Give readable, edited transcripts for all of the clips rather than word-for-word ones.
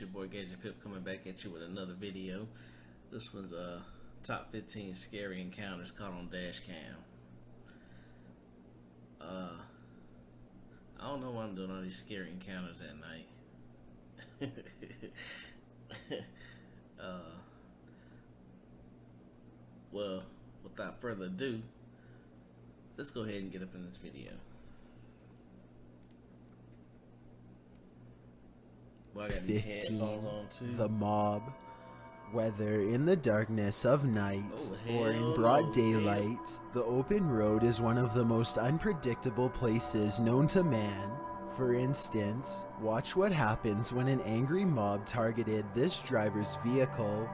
your boy Gadget Pip coming back at you with another video. This one's top 15 scary encounters caught on dash cam. I don't know why I'm doing all these scary encounters at night. Well, without further ado, let's go ahead and get up in this video. Well, I got 15. headphones on too. The mob. Whether in the darkness of night or in broad daylight, the open road is one of the most unpredictable places known to man. For instance, watch what happens when an angry mob targeted this driver's vehicle.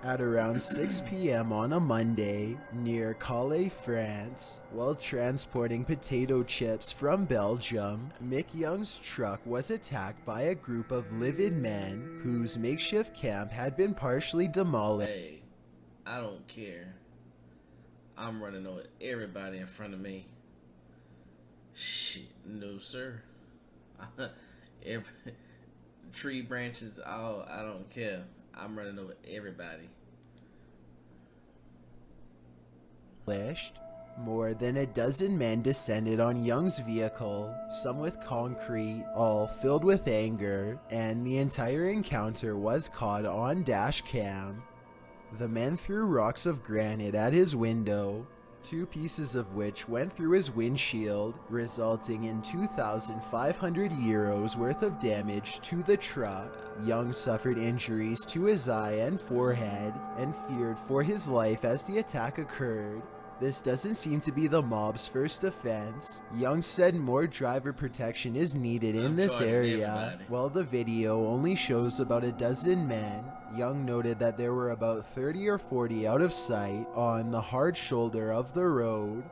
At around 6 p.m. on a Monday, near Calais, France, while transporting potato chips from Belgium, Mick Young's truck was attacked by a group of livid men whose makeshift camp had been partially demolished. Hey, I don't care. I'm running over everybody in front of me. Shit, no sir. Tree branches, I don't care. I'm running over everybody. More than a dozen men descended on Young's vehicle, some with concrete, all filled with anger, and the entire encounter was caught on dash cam. The men threw rocks of granite at his window, 2 pieces of which went through his windshield, resulting in €2,500 worth of damage to the truck. Young suffered injuries to his eye and forehead and feared for his life as the attack occurred. This doesn't seem to be the mob's first offense. Young said more driver protection is needed in this area. While the video only shows about a dozen men, Young noted that there were about 30 or 40 out of sight on the hard shoulder of the road.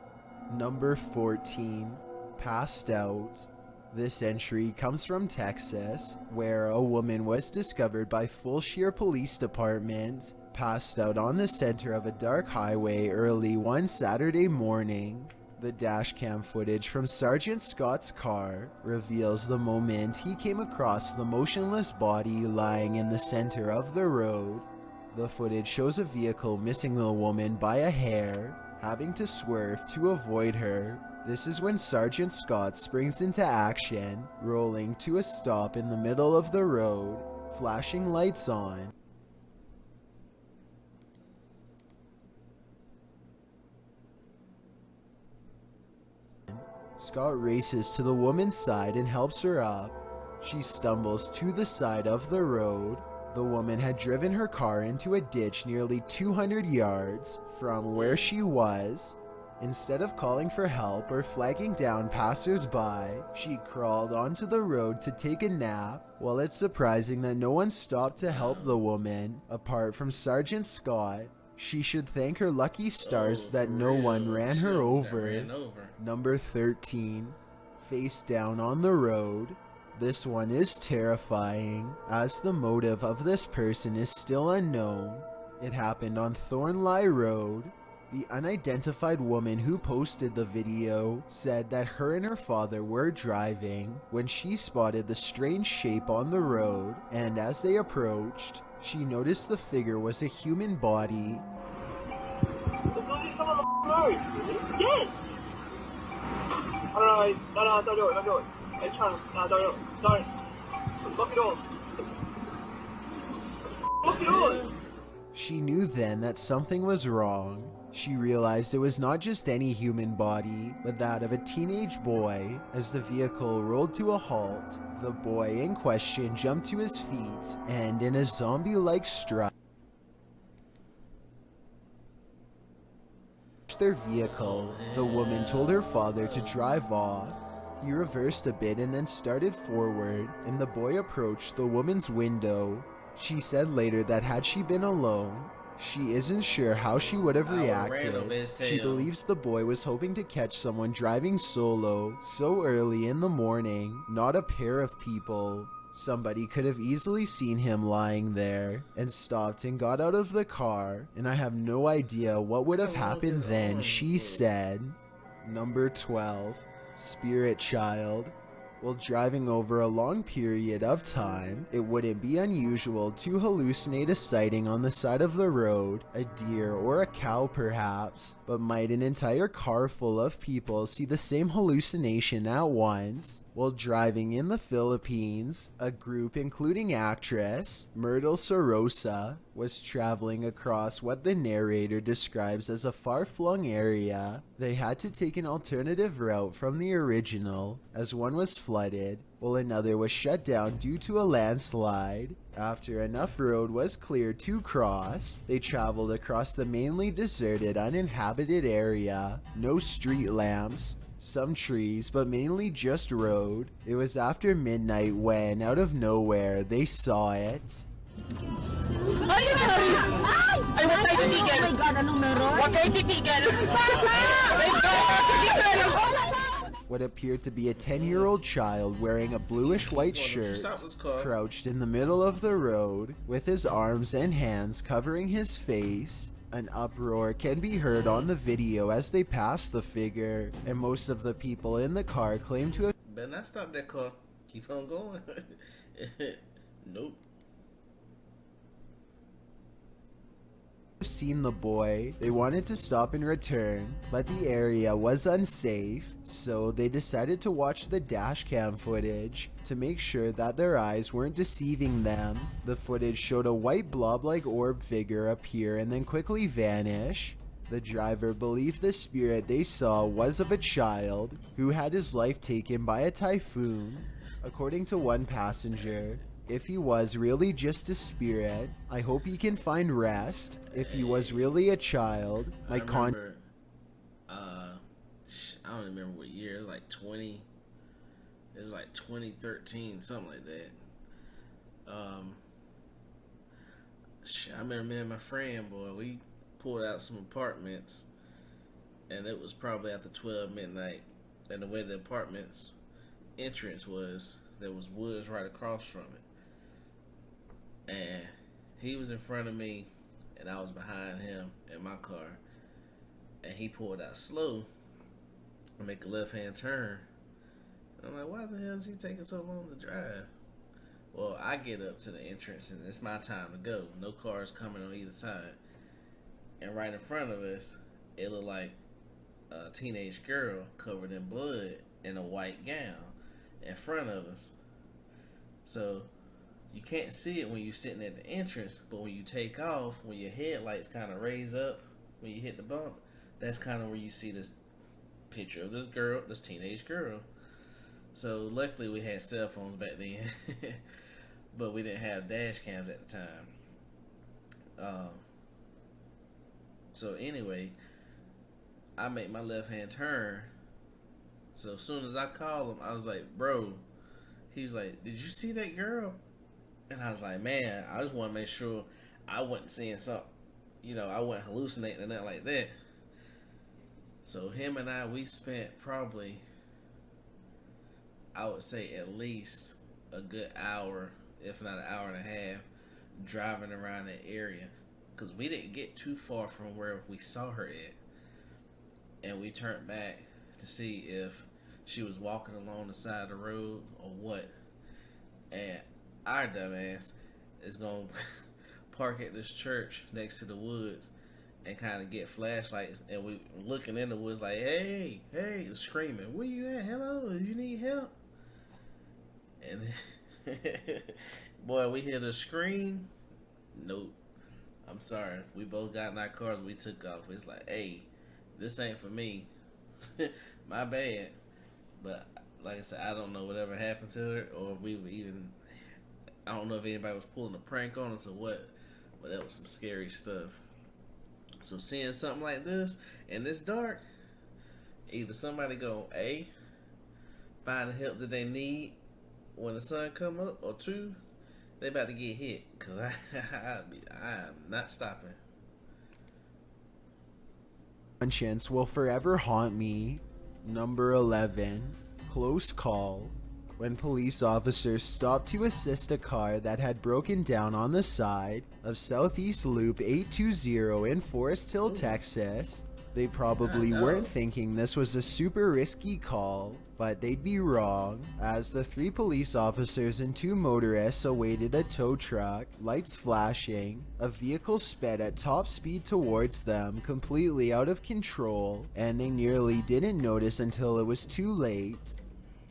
Number 14. Passed out. This entry comes from Texas, where a woman was discovered by Fulshire Police Department, passed out on the center of a dark highway early one Saturday morning. The dashcam footage from Sergeant Scott's car reveals the moment he came across the motionless body lying in the center of the road. The footage shows a vehicle missing the woman by a hair, having to swerve to avoid her. This is when Sergeant Scott springs into action, rolling to a stop in the middle of the road, flashing lights on. Scott races to the woman's side and helps her up. She stumbles to the side of the road. The woman had driven her car into a ditch nearly 200 yards from where she was. Instead of calling for help or flagging down passers-by, she crawled onto the road to take a nap. While it's surprising that no one stopped to help the woman, apart from Sergeant Scott, she should thank her lucky stars that no one ran her over. Number 13. Face down on the road. This one is terrifying, as the motive of this person is still unknown. It happened on Thornlie Road. The unidentified woman who posted the video said that her and her father were driving when she spotted the strange shape on the road, and as they approached, she noticed the figure was a human body. There's someone on the road. Yes! No, don't do it, don't do it. It's trying to, no, don't. Lock your doors. Lock your doors! She knew then that something was wrong. She realized it was not just any human body, but that of a teenage boy. As the vehicle rolled to a halt, the boy in question jumped to his feet and, in a zombie-like stride, their vehicle. The woman told her father to drive off. He reversed a bit and then started forward, and the boy approached the woman's window. She said later that had she been alone, she isn't sure how she would have reacted. She believes the boy was hoping to catch someone driving solo so early in the morning, not a pair of people. Somebody could have easily seen him lying there and stopped and got out of the car, and I have no idea what would have happened then, she said. Number 12. Spirit Child. While driving over a long period of time, it wouldn't be unusual to hallucinate a sighting on the side of the road, a deer or a cow perhaps, but might an entire car full of people see the same hallucination at once? While driving in the Philippines, a group including actress Myrtle Sorosa was traveling across what the narrator describes as a far-flung area. They had to take an alternative route from the original, as one was flooded, while another was shut down due to a landslide. After enough road was cleared to cross, they traveled across the mainly deserted, uninhabited area. No street lamps, some trees, but mainly just road. It was after midnight when, out of nowhere, they saw it. Ay, wag kayo titigil! Oh my God, anong meron? Wag kayo titigil! What appeared to be a 10-year-old child wearing a bluish-white shirt crouched in the middle of the road with his arms and hands covering his face. An uproar can be heard on the video as they pass the figure, and most of the people in the car claim to have Better not stop that car. Keep on going. Nope. seen the boy. They wanted to stop and return, but the area was unsafe, so they decided to watch the dashcam footage to make sure that their eyes weren't deceiving them. The footage showed a white blob-like orb figure appear and then quickly vanish. The driver believed the spirit they saw was of a child who had his life taken by a typhoon. According to one passenger, if he was really just a spirit, I hope he can find rest. If he was really a child, I don't remember what year. It was like 2013, something like that. I remember me and my friend, boy, we pulled out some apartments, and it was probably after 12 midnight, and the way the apartments entrance was, there was woods right across from it, and he was in front of me and I was behind him in my car, and he pulled out slow and make a left-hand turn. I'm like, why the hell is he taking so long to drive? Well, I get up to the entrance and it's my time to go. No cars coming on either side, and right in front of us, it looked like a teenage girl covered in blood in a white gown in front of us. So you can't see it when you're sitting at the entrance, but when you take off, when your headlights kind of raise up when you hit the bump, that's kind of where you see this picture of this girl, this teenage girl. So luckily we had cell phones back then, but we didn't have dash cams at the time. So anyway, I make my left hand turn. So as soon as I called him, I was like, bro, he was like, did you see that girl? And I was like, man, I just want to make sure I wasn't seeing something, I wasn't hallucinating or nothing like that. So him and I, we spent probably, I would say at least a good hour, if not an hour and a half, driving around that area, because we didn't get too far from where we saw her at. And we turned back to see if she was walking along the side of the road or what. And our dumbass is going to park at this church next to the woods and kind of get flashlights. And we looking in the woods like, hey, screaming, where you at? Hello, you need help? And boy, we hear the scream. Nope. I'm sorry. We both got in our cars. We took off. It's like, hey, this ain't for me. My bad. But like I said, I don't know whatever happened to her, or if we were even, I don't know if anybody was pulling a prank on us or what, but that was some scary stuff. So seeing something like this in this dark, either somebody go A, find the help that they need when the sun come up, or two, they about to get hit, because I am not stopping. Conscience will forever haunt me. Number 11. Close Call. when police officers stopped to assist a car that had broken down on the side of Southeast Loop 820 in Forest Hill, Texas. They probably weren't thinking this was a super risky call, but they'd be wrong, as the 3 police officers and 2 motorists awaited a tow truck, lights flashing. A vehicle sped at top speed towards them, completely out of control, and they nearly didn't notice until it was too late.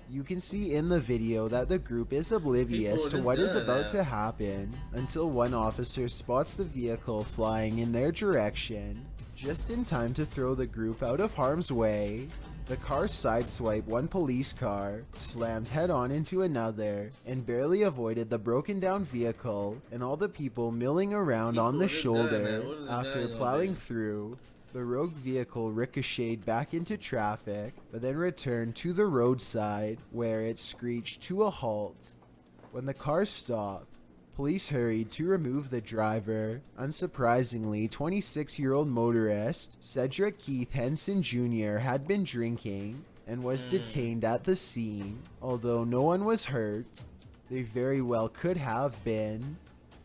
You can see in the video that the group is oblivious to what is about to happen until one officer spots the vehicle flying in their direction, just in time to throw the group out of harm's way. The car sideswiped one police car, slammed head-on into another, and barely avoided the broken-down vehicle and all the people milling around on the shoulder after plowing through. The rogue vehicle ricocheted back into traffic, but then returned to the roadside, where it screeched to a halt. When the car stopped, police hurried to remove the driver. Unsurprisingly, 26-year-old motorist Cedric Keith Henson Jr. had been drinking and was detained at the scene. Although no one was hurt, they very well could have been.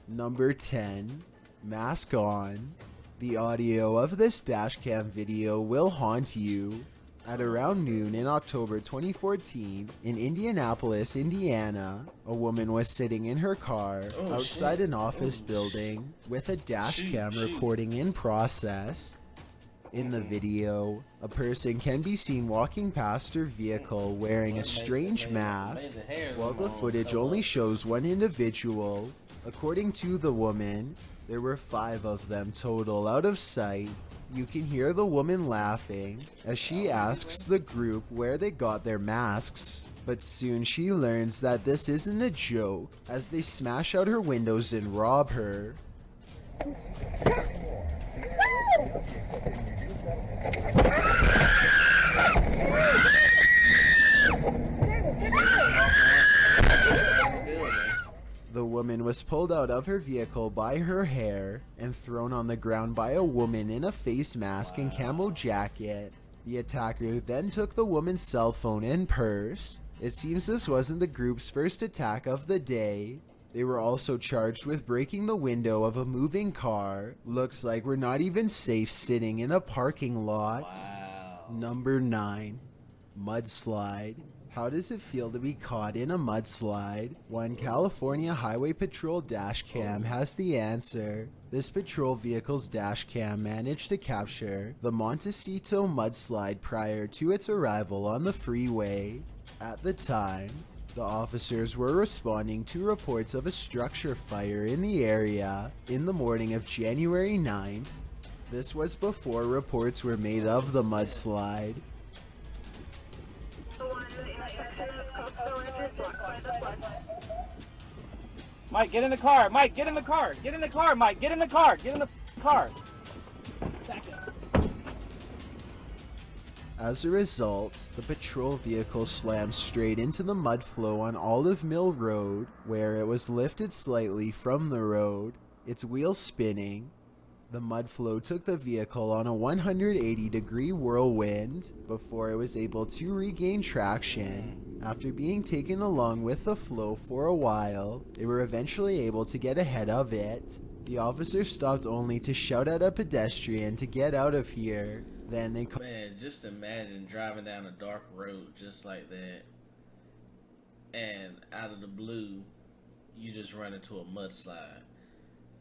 Number 10. Mask on. The audio of this dashcam video will haunt you. At around noon in October 2014, in Indianapolis, Indiana, a woman was sitting in her car outside an office building with a dashcam recording in process. In the video, a person can be seen walking past her vehicle wearing a strange mask, while the footage only shows one individual. According to the woman, there were 5 of them total out of sight. You can hear the woman laughing as she asks the group where they got their masks, but soon she learns that this isn't a joke as they smash out her windows and rob her. The woman was pulled out of her vehicle by her hair and thrown on the ground by a woman in a face mask and camo jacket. The attacker then took the woman's cell phone and purse. It seems this wasn't the group's first attack of the day. They were also charged with breaking the window of a moving car. Looks like we're not even safe sitting in a parking lot. Wow. Number 9. Mudslide. How does it feel to be caught in a mudslide? One California Highway Patrol dashcam has the answer. This patrol vehicle's dashcam managed to capture the Montecito mudslide prior to its arrival on the freeway. At the time, the officers were responding to reports of a structure fire in the area in the morning of January 9th. This was before reports were made of the mudslide. Mike, get in the car. Mike, get in the car. Get in the car, Mike. Get in the car. Get in the car. As a result, the patrol vehicle slammed straight into the mud flow on Olive Mill Road, where it was lifted slightly from the road, its wheels spinning. The mud flow took the vehicle on a 180-degree whirlwind before it was able to regain traction. After being taken along with the flow for a while, they were eventually able to get ahead of it. The officers stopped only to shout at a pedestrian to get out of here. Then they Man, just imagine driving down a dark road just like that, and out of the blue, you just run into a mudslide.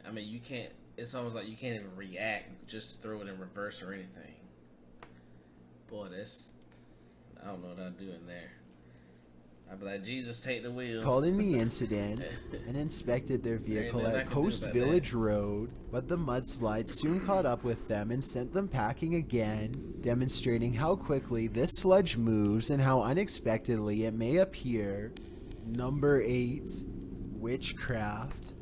I mean, you can't. It's almost like you can't even react, just throw it in reverse or anything. Boy, I don't know what I'd do in there. I'd be like, Jesus, take the wheel. called in the incident and inspected their vehicle at Coast Village Road, but the mudslide soon caught up with them and sent them packing again, demonstrating how quickly this sludge moves and how unexpectedly it may appear. Number 8. Witchcraft.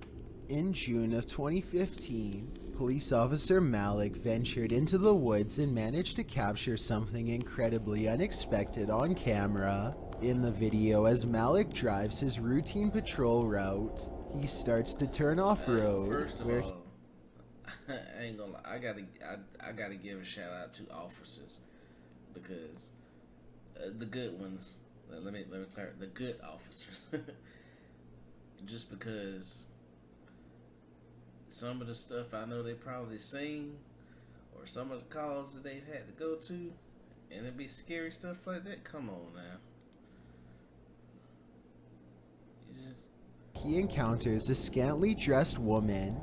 In June of 2015, police officer Malik ventured into the woods and managed to capture something incredibly unexpected on camera. In the video, as Malik drives his routine patrol route, he starts to turn off-road. First of all, I ain't gonna lie, I gotta give a shout out to officers, because the good ones, let me clarify, the good officers. Just because some of the stuff I know they probably seen, or some of the calls that they've had to go to, and it be scary stuff like that. Come on now. He encounters a scantily dressed woman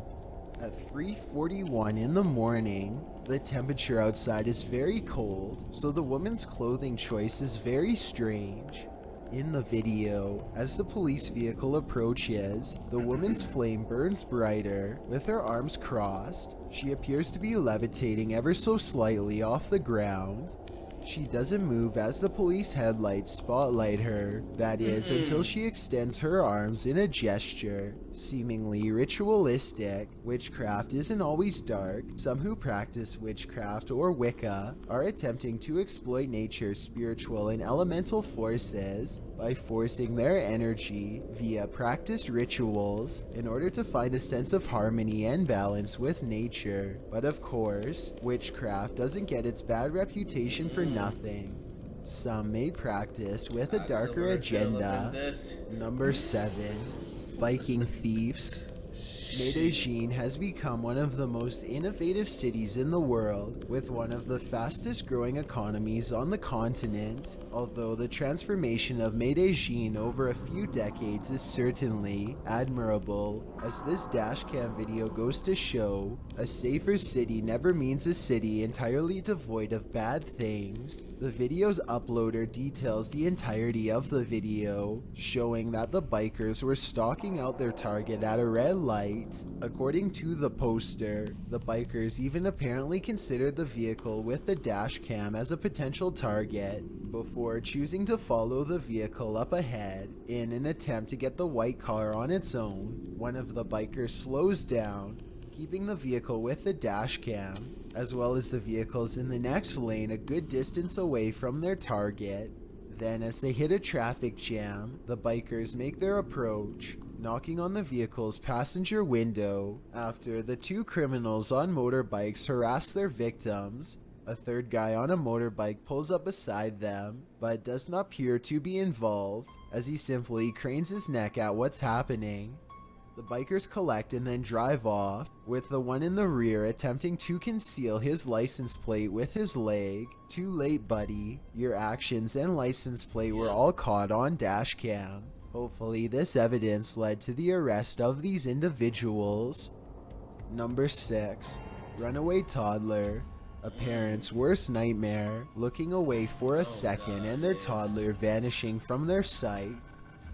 at 3:41 in the morning. The temperature outside is very cold, so the woman's clothing choice is very strange. In the video, as the police vehicle approaches, the woman's flame burns brighter. With her arms crossed, she appears to be levitating ever so slightly off the ground. She doesn't move as the police headlights spotlight her, that is, until she extends her arms in a gesture, seemingly ritualistic. Witchcraft isn't always dark. Some who practice witchcraft or Wicca are attempting to exploit nature's spiritual and elemental forces by forcing their energy via practiced rituals in order to find a sense of harmony and balance with nature. But of course, witchcraft doesn't get its bad reputation for nothing. Some may practice with a darker agenda. Number 7. Viking thieves. Medellin has become one of the most innovative cities in the world, with one of the fastest growing economies on the continent. Although the transformation of Medellin over a few decades is certainly admirable, as this dashcam video goes to show, a safer city never means a city entirely devoid of bad things. The video's uploader details the entirety of the video, showing that the bikers were stalking out their target at a red light. According to the poster, the bikers even apparently considered the vehicle with the dash cam as a potential target, before choosing to follow the vehicle up ahead in an attempt to get the white car on its own. One of the bikers slows down, keeping the vehicle with the dash cam, as well as the vehicles in the next lane a good distance away from their target. Then, as they hit a traffic jam, the bikers make their approach, knocking on the vehicle's passenger window. After the two criminals on motorbikes harass their victims, a third guy on a motorbike pulls up beside them, but does not appear to be involved, as he simply cranes his neck at what's happening. The bikers collect and then drive off, with the one in the rear attempting to conceal his license plate with his leg. Too late, buddy. Your actions and license plate were all caught on dashcam. Hopefully this evidence led to the arrest of these individuals. Number 6. Runaway Toddler. A parent's worst nightmare, looking away for a second and their toddler vanishing from their sight.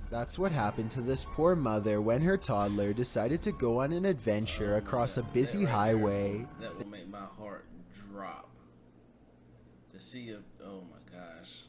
That's what happened to this poor mother when her toddler decided to go on an adventure across a busy highway. That will make my heart drop. To see a, oh my gosh.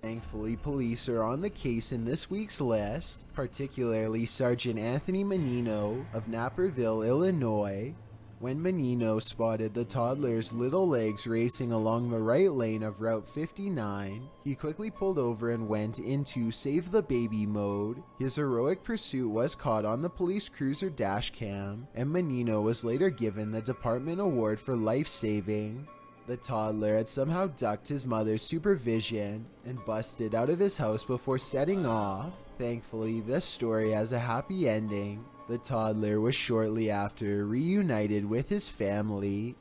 Thankfully, police are on the case in this week's list, particularly Sergeant Anthony Menino of Naperville, Illinois. When Menino spotted the toddler's little legs racing along the right lane of Route 59, he quickly pulled over and went into save the baby mode. His heroic pursuit was caught on the police cruiser dashcam, and Menino was later given the Department Award for life saving. The toddler had somehow ducked his mother's supervision and busted out of his house before setting off. Thankfully, this story has a happy ending. The toddler was shortly after reunited with his family.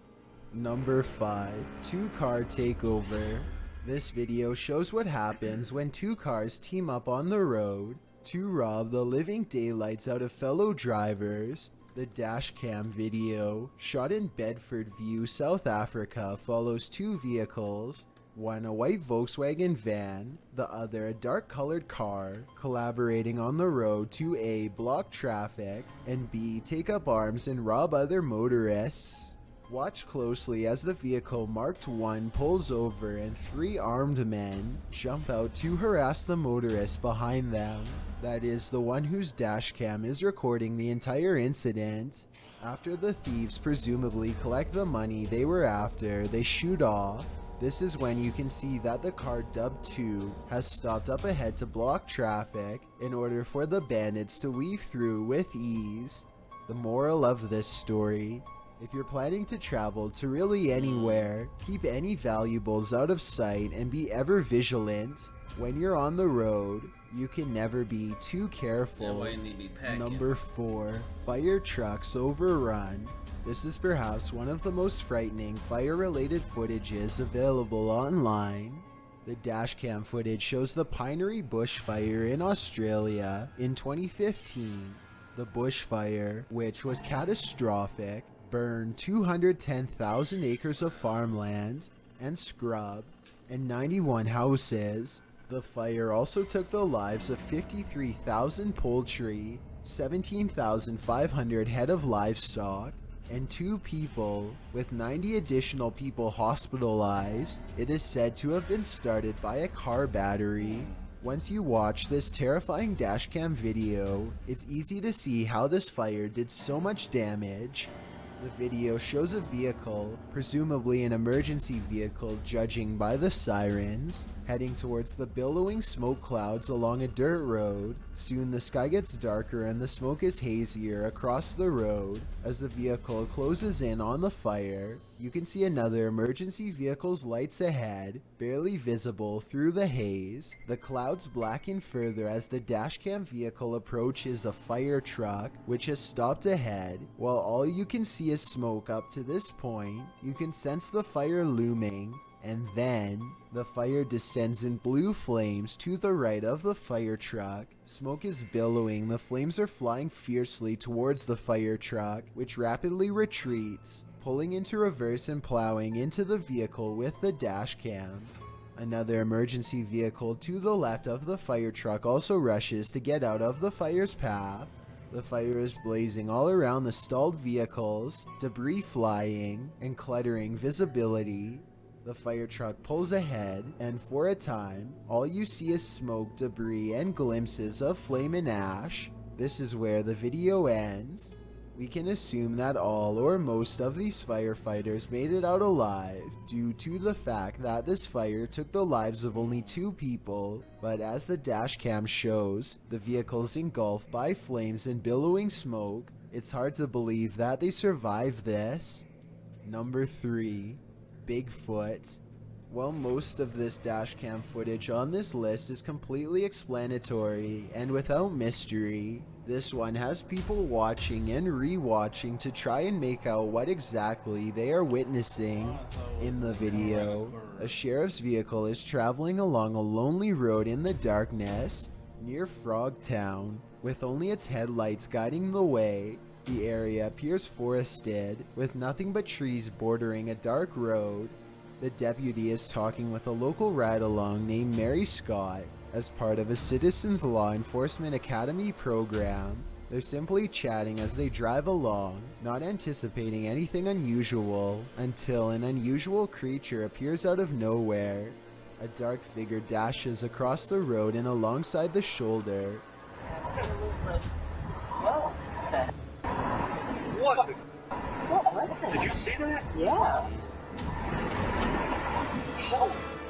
Number 5. Two Car Takeover. This video shows what happens when two cars team up on the road to rob the living daylights out of fellow drivers. The dashcam video, shot in Bedford View, South Africa, follows two vehicles, one a white Volkswagen van, the other a dark-colored car, collaborating on the road to A. block traffic, and B. take up arms and rob other motorists. Watch closely as the vehicle marked 1 pulls over and 3 armed men jump out to harass the motorist behind them. That is, the one whose dashcam is recording the entire incident. After the thieves presumably collect the money they were after, they shoot off. This is when you can see that the car dubbed 2 has stopped up ahead to block traffic in order for the bandits to weave through with ease. The moral of this story: If you're planning to travel to really anywhere, keep any valuables out of sight and be ever vigilant. When you're on the road, you can never be too careful. Number 4. Fire trucks overrun. This is perhaps one of the most frightening fire-related footages available online. The dashcam footage shows the Pinery bushfire in Australia in 2015. The bushfire, which was catastrophic, burned 210,000 acres of farmland and scrub and 91 houses. The fire also took the lives of 53,000 poultry, 17,500 head of livestock, and 2 people, with 90 additional people hospitalized. It is said to have been started by a car battery. Once you watch this terrifying dashcam video, it's easy to see how this fire did so much damage. The video shows a vehicle, presumably an emergency vehicle judging by the sirens, heading towards the billowing smoke clouds along a dirt road. Soon the sky gets darker and the smoke is hazier across the road. As the vehicle closes in on the fire, you can see another emergency vehicle's lights ahead, barely visible through the haze. The clouds blacken further as the dashcam vehicle approaches a fire truck, which has stopped ahead. While all you can see is smoke up to this point, you can sense the fire looming, and then the fire descends in blue flames to the right of the fire truck. Smoke is billowing, the flames are flying fiercely towards the fire truck, which rapidly retreats, pulling into reverse and plowing into the vehicle with the dashcam. Another emergency vehicle to the left of the fire truck also rushes to get out of the fire's path. The fire is blazing all around the stalled vehicles, debris flying and cluttering visibility. The fire truck pulls ahead, and for a time, all you see is smoke, debris, and glimpses of flame and ash. This is where the video ends. We can assume that all or most of these firefighters made it out alive due to the fact that this fire took the lives of only 2 people, but as the dashcam shows, the vehicles engulfed by flames and billowing smoke, it's hard to believe that they survived this. Number 3. Bigfoot. While most of this dashcam footage on this list is completely explanatory and without mystery, this one has people watching and re-watching to try and make out what exactly they are witnessing. In the video, a sheriff's vehicle is traveling along a lonely road in the darkness near Frogtown, with only its headlights guiding the way. The area appears forested, with nothing but trees bordering a dark road. The deputy is talking with a local ride-along named Mary Scott as part of a Citizens Law Enforcement Academy program. They're simply chatting as they drive along, not anticipating anything unusual, until an unusual creature appears out of nowhere. A dark figure dashes across the road and alongside the shoulder. What was that? Did you see that? Yes.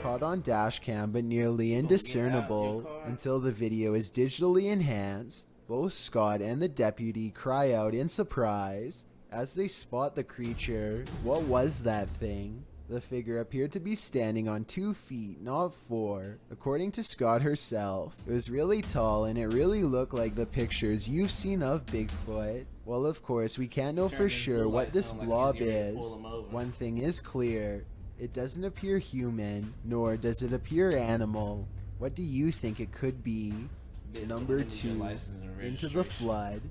Caught on dashcam but nearly indiscernible until the video is digitally enhanced. Both Scott and the deputy cry out in surprise as they spot the creature. What was that thing? The figure appeared to be standing on 2 feet, not 4. According to Scott herself, it was really tall and it really looked like the pictures you've seen of Bigfoot. Well, of course, we can't know for sure what this blob is. One thing is clear. It doesn't appear human, nor does it appear animal. What do you think it could be? Number 2, into the flood.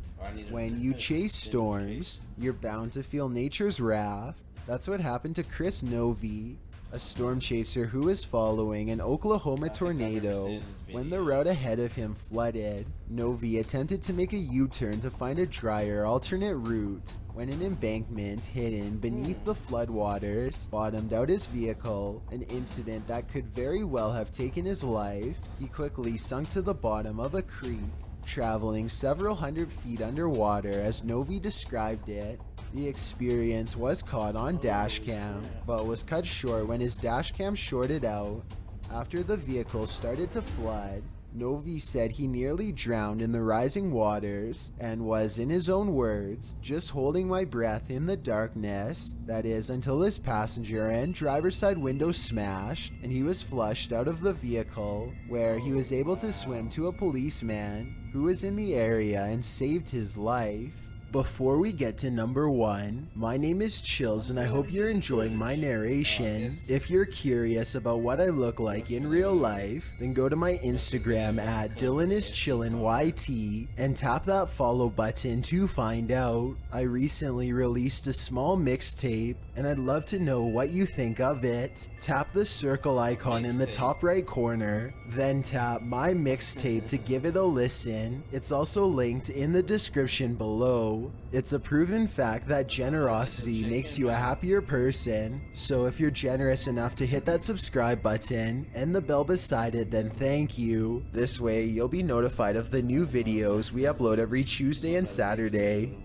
When you chase storms, you're bound to feel nature's wrath. That's what happened to Chris Novi, a storm chaser who was following an Oklahoma tornado. When the route ahead of him flooded, Novi attempted to make a U-turn to find a drier alternate route. When an embankment hidden beneath the floodwaters bottomed out his vehicle, an incident that could very well have taken his life, he quickly sunk to the bottom of a creek, traveling several hundred feet underwater as Novi described it. The experience was caught on dashcam, but was cut short when his dashcam shorted out. After the vehicle started to flood, Novi said he nearly drowned in the rising waters and was, in his own words, just holding my breath in the darkness. That is, until his passenger and driver's side window smashed and he was flushed out of the vehicle, where he was able to swim to a policeman who was in the area and saved his life. Before we get to number 1, my name is Chills and I hope you're enjoying my narration. If you're curious about what I look like in real life, then go to my Instagram at DylanIsChillinYT and tap that follow button to find out. I recently released a small mixtape and I'd love to know what you think of it. Tap the circle icon in the top right corner, then tap my mixtape to give it a listen. It's also linked in the description below. It's a proven fact that generosity makes you a happier person, so if you're generous enough to hit that subscribe button and the bell beside it, then thank you. This way you'll be notified of the new videos we upload every Tuesday and Saturday.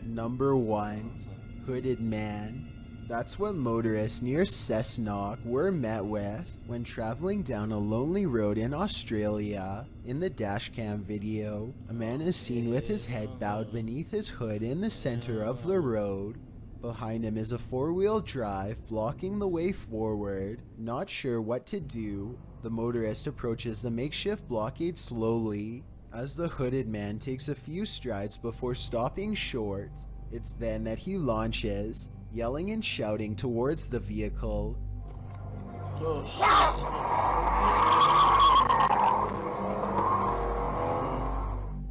Number 1, Hooded Man. That's what motorists near Cessnock were met with when traveling down a lonely road in Australia. In the dashcam video, a man is seen with his head bowed beneath his hood in the center of the road. Behind him is a four-wheel drive blocking the way forward. Not sure what to do, the motorist approaches the makeshift blockade slowly as the hooded man takes a few strides before stopping short. It's then that he launches, yelling and shouting towards the vehicle. Oh,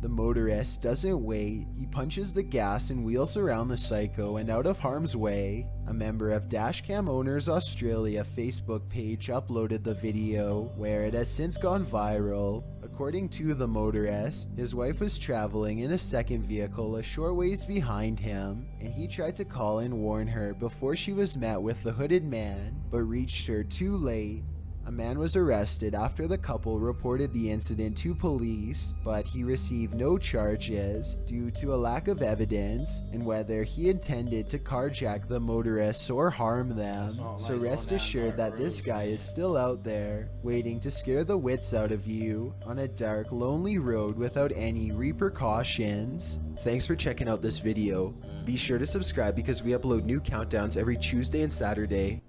The motorist doesn't wait, he punches the gas and wheels around the psycho and out of harm's way. A member of Dashcam Owners Australia Facebook page uploaded the video, where it has since gone viral. According to the motorist, his wife was traveling in a second vehicle a short ways behind him, and he tried to call and warn her before she was met with the hooded man, but reached her too late. A man was arrested after the couple reported the incident to police, but he received no charges due to a lack of evidence in whether he intended to carjack the motorists or harm them. So rest assured that this guy is still out there, waiting to scare the wits out of you on a dark, lonely road without any repercussions. Thanks for checking out this video. Be sure to subscribe because we upload new countdowns every Tuesday and Saturday.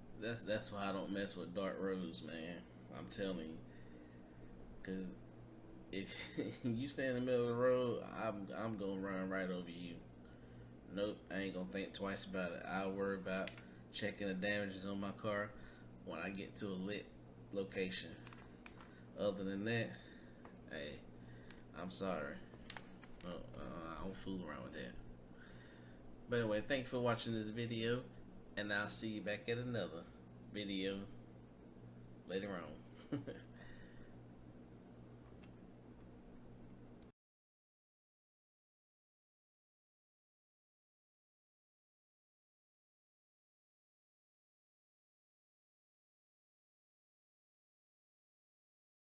That's why I don't mess with dark roads, man. I'm telling you. Cause if you stay in the middle of the road, I'm gonna run right over you. Nope, I ain't gonna think twice about it. I'll worry about checking the damages on my car when I get to a lit location. Other than that, hey, I'm sorry. I don't fool around with that. But anyway, thanks for watching this video, and I'll see you back at another video later on.